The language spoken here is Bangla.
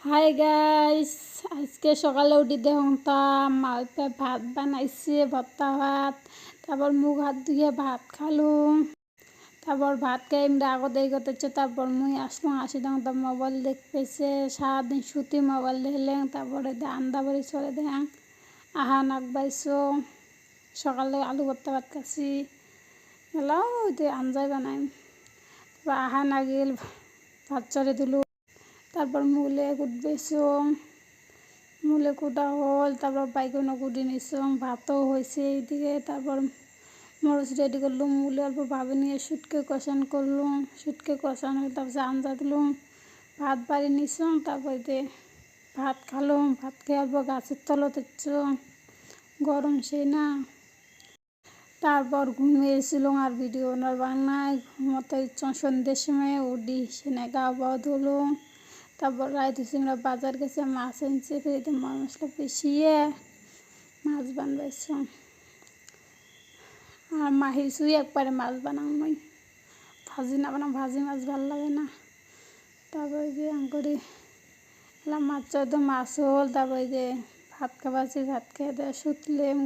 হাই গাইস, আজকে সকালে উঠি দেখুন তা মালপে ভাত বানাইছে, ভর্তা ভাত। তারপর মুখ হাত ধুয়ে ভাত খালুম। তারপর ভাত খাই আমরা আগতে এগোতেছে। তারপর মুই আসলাম, আসি তখন তো মোবাইল দেখতেছে। সারাদিন সুতি মোবাইল দেখলেন। তারপরে আন্দা বাড়ি চলে দেন আহা নাক বাইছো। সকালে আলু ভর্তা ভাত খাচ্ছি, এলাও আঞ্জাই বানাই। তারপর আহা না গেল ভাত চড়ে দিলু। তারপর মূলে কুটবেছং, মূলে কুটা হল। তারপর বাইগুনো কুটি নিছং, ভাতও হয়েছে এইদিকে। তারপর মরিচ রেডি করলুম, মূলে অল্প ভাবে নিয়ে শুটকে কষান করলুম। শুটকে কষান হয়ে তারপর আঞ্জা দিলুম, ভাত বাড়ি নিছং। তারপরে ভাত খালুম। ভাত খেয়ে অল্প গাছের তলতে গরম সেই না। তারপর ঘুমিয়েছিলাম আর ভিডিও বানাই। ঘুমোতে ইচ্ছা সন্ধ্যের সময় উঠি, সেনে গা পাও ধুলুম। তারপর রাইতে আমরা বাজার গেছে, মাছ আনছে, ফেরিতে মশলা পিষিয়ে মাছ বানবাইছ। আর মাহির শুই একবারে মাছ বানাও নই, ভাজি না বানাম, ভাজি মাছ ভাল লাগে না। তারপরে যে করি এলাম মাছ তো মাছ হল। তারপরে যে ভাত খাবাছি, ভাত খেয়ে দেয় শুতলেম।